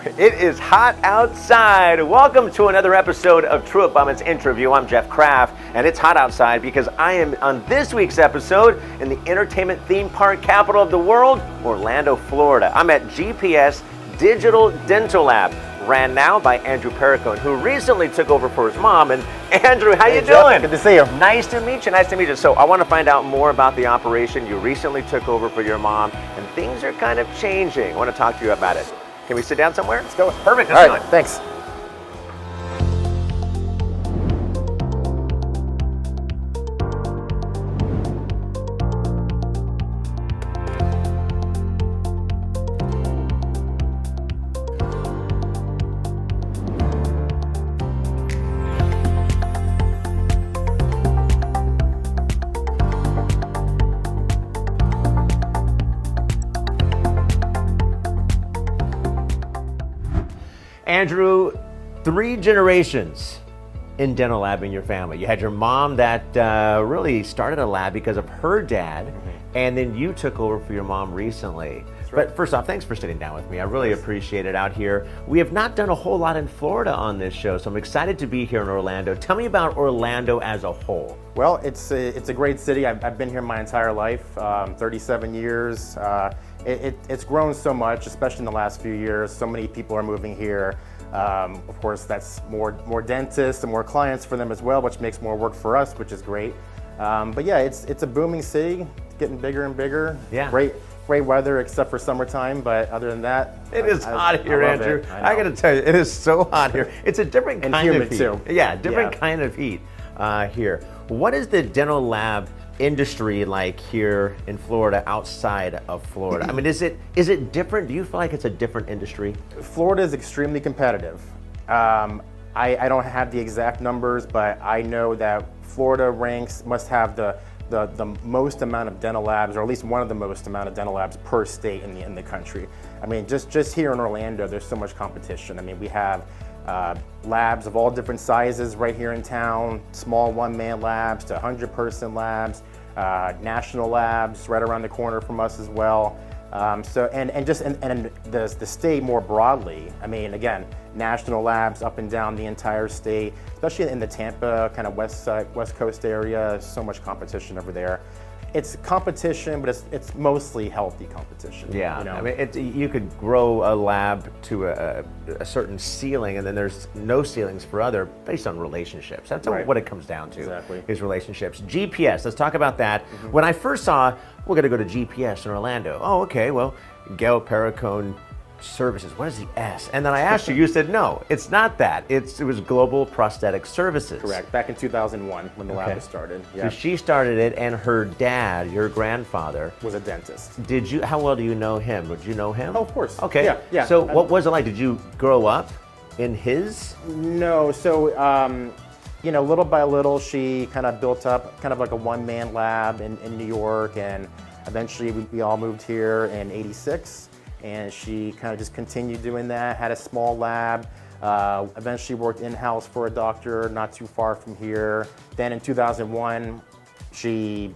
It is hot outside. Welcome to another episode of TruAbutment's InTRUview. I'm Jeff Kraft, and it's hot outside because I am on this week's episode in the entertainment theme park capital of the world, Orlando, Florida. I'm at GPS Digital Dental Lab, ran now by Andrew Perricone, who recently took over for his mom. And Andrew, how you doing? Good to see you. Nice to meet you. Nice to meet you. So I want to find out more about the operation. You recently took over for your mom, and things are kind of changing. I want to talk to you about it. Can we sit down somewhere? Let's go. Perfect. All right, thanks. Andrew, 3 generations in dental lab in your family. You had your mom that really started a lab because of her dad, and then you took over for your mom recently. Right. But first off, thanks for sitting down with me. I really appreciate it out here. We have not done a whole lot in Florida on this show, so I'm excited to be here in Orlando. Tell me about Orlando as a whole. Well, it's a great city. I've been here my entire life, 37 years. It's grown so much, especially in the last few years. So many people are moving here. Of course, that's more dentists and more clients for them as well, which makes more work for us, which is great. But yeah, it's a booming city, getting bigger and bigger. Yeah. Great weather except for summertime, but other than that, it is hot here, Andrew. I got to tell you, it is so hot here. It's a different kind of heat. Too. Yeah, different kind of heat here. What is the dental lab industry like here in Florida, outside of Florida? I mean, is it different? Do you feel like it's a different industry? Florida is extremely competitive. I don't have the exact numbers, but I know that Florida must have the most amount of dental labs, or at least one of the most amount of dental labs per state in the country. I mean, just here in Orlando, there's so much competition. I mean, we have labs of all different sizes right here in town, small one-man labs to 100-person labs, national labs right around the corner from us as well. So the state more broadly. I mean, again, national labs up and down the entire state, especially in the Tampa kind of west coast area. So much competition over there. It's competition, but it's mostly healthy competition. Yeah, you know? I mean, you could grow a lab to a certain ceiling, and then there's no ceilings for other, based on relationships. That's Right. what it comes down to. Exactly. Is relationships. GPS. Let's talk about that. When I first saw, we're going to go to GPS in Orlando. Oh, okay. Well, Gail Perricone Services. What is the S? And then I asked you. You said no. It's not that. It was Global Prosthetic Services. Correct. Back in 2001 when the lab was started. Yeah. So she started it, and her dad, your grandfather, Was a dentist. How well do you know him? Would you know him? Oh, of course. Okay. Yeah. So what was it like? Did you grow up in his? No. So, little by little, she kind of built up kind of like a one-man lab in New York, and eventually we all moved here in '86, and she kind of just continued doing that, had a small lab, eventually worked in-house for a doctor not too far from here. Then in 2001, she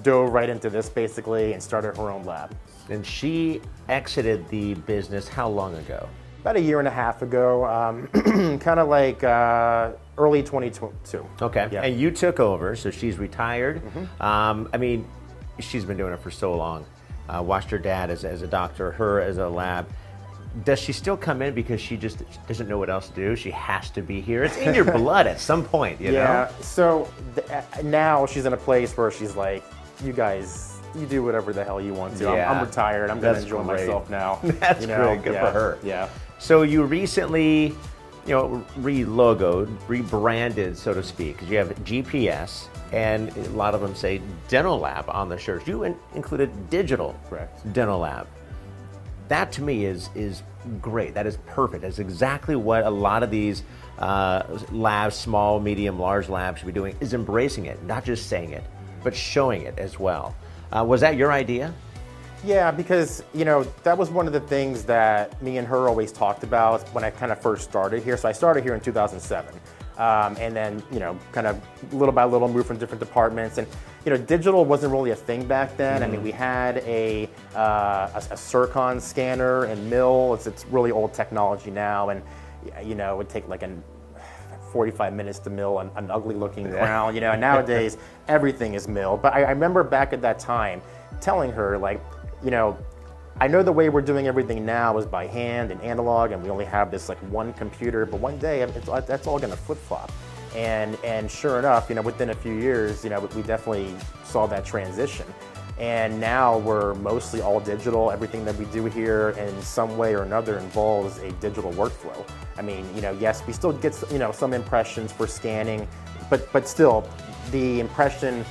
dove right into this basically and started her own lab. And she exited the business how long ago? About a year and a half ago, kind of like early 2022. Okay. Yeah. And you took over, so she's retired. I mean, she's been doing it for so long. Watched her dad as a doctor, her as a lab. Does she still come in because she just doesn't know what else to do? She has to be here. It's in your blood at some point, you know? Yeah, so now she's in a place where she's like, you guys, you do whatever the hell you want to. Yeah. I'm retired. I'm going to That's enjoy great. myself now. That's great. Good for her. Yeah. So you recently, re-logoed, rebranded, so to speak, because you have GPS, and a lot of them say dental lab on the shirts. You included digital Correct. dental lab. That to me is great. That is perfect. That's exactly what a lot of these labs, small, medium, large labs should be doing, is embracing it, not just saying it, but showing it as well. Was that your idea? Yeah, because, that was one of the things that me and her always talked about when I kind of first started here. So I started here in 2007. and then, kind of little by little move from different departments. And, digital wasn't really a thing back then. I mean, we had a Circon scanner and mill. It's really old technology now, and, it would take like 45 minutes to mill an ugly looking crown. And nowadays everything is milled. But I remember back at that time telling her, like, I know the way we're doing everything now is by hand and analog, and we only have this like one computer, but one day that's all gonna flip-flop. And sure enough, within a few years, we definitely saw that transition. And now we're mostly all digital. Everything that we do here in some way or another involves a digital workflow. I mean, yes, we still get, some impressions for scanning, but still, the impression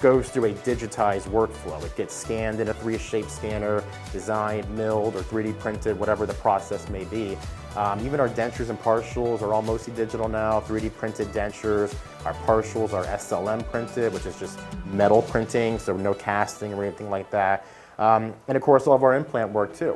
goes through a digitized workflow. It gets scanned in a 3-shape scanner, designed, milled, or 3D printed, whatever the process may be. Even our dentures and partials are all mostly digital now, 3D printed dentures. Our partials are SLM printed, which is just metal printing, so no casting or anything like that. And of course, all of our implant work too,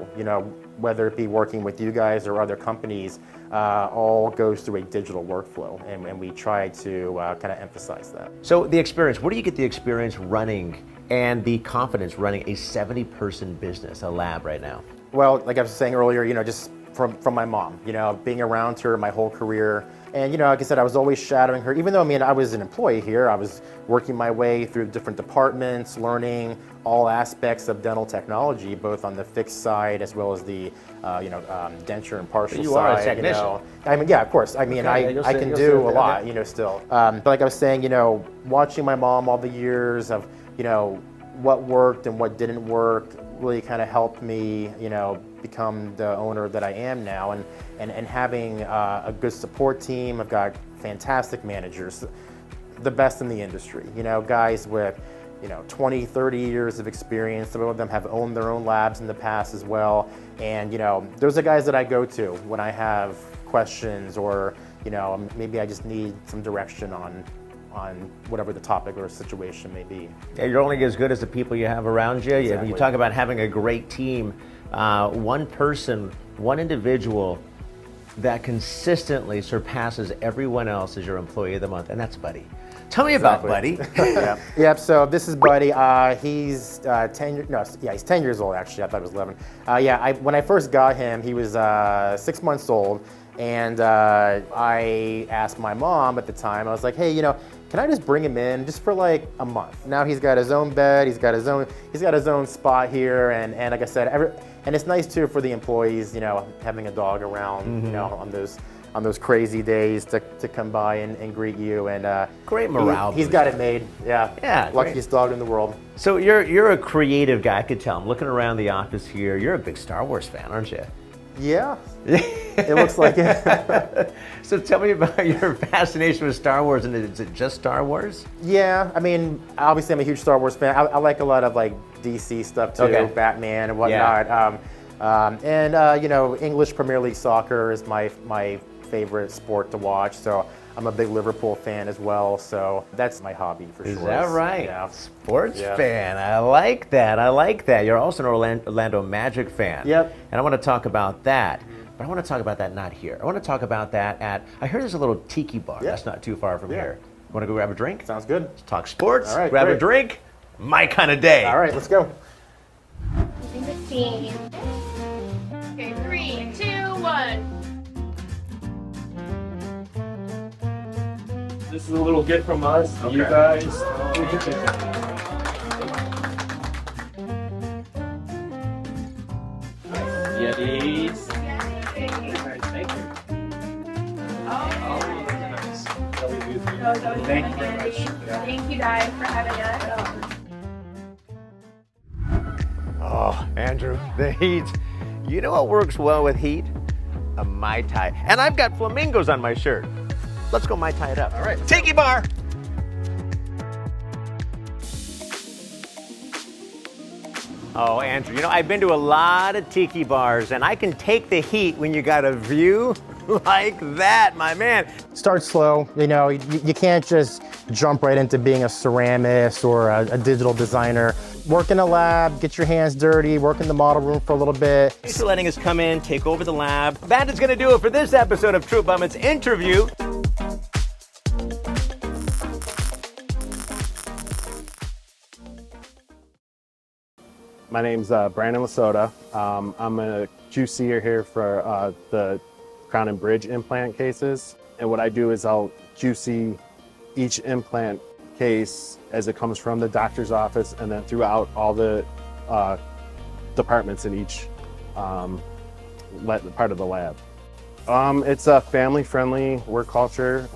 whether it be working with you guys or other companies, all goes through a digital workflow, and we try to kind of emphasize that. So the experience, where do you get the experience running and the confidence running a 70-person business, a lab right now? Well, like I was saying earlier, just from my mom, being around her my whole career. And, like I said, I was always shadowing her. Even though, I was an employee here, I was working my way through different departments, learning all aspects of dental technology, both on the fixed side as well as the, denture and partial side. You are a technician. I mean, yeah, of course. I mean, okay, I can do a lot, still. But like I was saying, watching my mom all the years of, what worked and what didn't work really kind of helped me, become the owner that I am now, and having a good support team. I've got fantastic managers, the best in the industry, guys with 20, 30 years of experience. Some of them have owned their own labs in the past as well. And those are guys that I go to when I have questions, or maybe I just need some direction on whatever the topic or situation may be. Yeah, you're only as good as the people you have around you. Exactly. You talk about having a great team. One person, one individual that consistently surpasses everyone else is your employee of the month, and that's Buddy. Tell me about Buddy. Yep, so this is Buddy. He's 10 years old actually. I thought he was 11. When I first got him, he was 6 months old. And I asked my mom at the time, I was like, hey, can I just bring him in just for like a month? Now he's got his own bed, he's got his own spot here, and like I said, and it's nice too for the employees, having a dog around, on those crazy days to come by and greet you. And great morale. He's got it made. Yeah. Luckiest dog in the world. So you're a creative guy. I could tell. I'm looking around the office here. You're a big Star Wars fan, aren't you? Yeah. It looks like it. So tell me about your fascination with Star Wars, and is it just Star Wars? Yeah, I mean, obviously I'm a huge Star Wars fan. I like a lot of like DC stuff too, Batman and whatnot. Yeah. English Premier League soccer is my favorite sport to watch. So I'm a big Liverpool fan as well. So that's my hobby for sure. Is that right? Yeah. Sports fan. I like that. You're also an Orlando Magic fan. Yep. And I want to talk about that. But I want to talk about that not here. I want to talk about that I heard there's a little tiki bar. That's not too far from here. Want to go grab a drink? Sounds good. Let's talk sports. All right, grab a drink. My kind of day. All right, let's go. 15. Okay, 3, 2, 1. This is a little gift from us to you guys. Yetis. Thank you. Thank you very much. Thank you guys for having us. Oh, Andrew, the heat. You know what works well with heat? A Mai Tai. And I've got flamingos on my shirt. Let's go Mai Tai it up. All right. Tiki bar. Oh, Andrew, I've been to a lot of tiki bars, and I can take the heat when you got a view like that, my man. Start slow. You can't just jump right into being a ceramist or a digital designer. Work in a lab, get your hands dirty, work in the model room for a little bit. Thanks for letting us come in, take over the lab. That is going to do it for this episode of TruAbutment's InTRUview. My name's Brandon Lasota. I'm a QC'er here for the crown and bridge implant cases. And what I do is I'll QC each implant case as it comes from the doctor's office and then throughout all the departments in each part of the lab. It's a family-friendly work culture.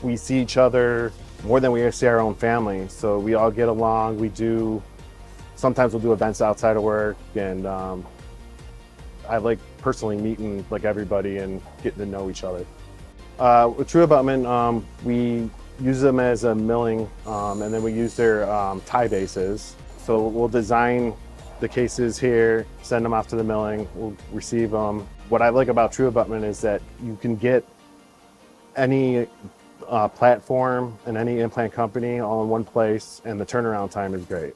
We see each other more than we see our own family, so we all get along. Sometimes we'll do events outside of work, and I like personally meeting like everybody and getting to know each other. With TruAbutment, we use them as a milling, and then we use their tie bases. So we'll design the cases here, send them off to the milling, we'll receive them. What I like about TruAbutment is that you can get any platform and any implant company all in one place, and the turnaround time is great.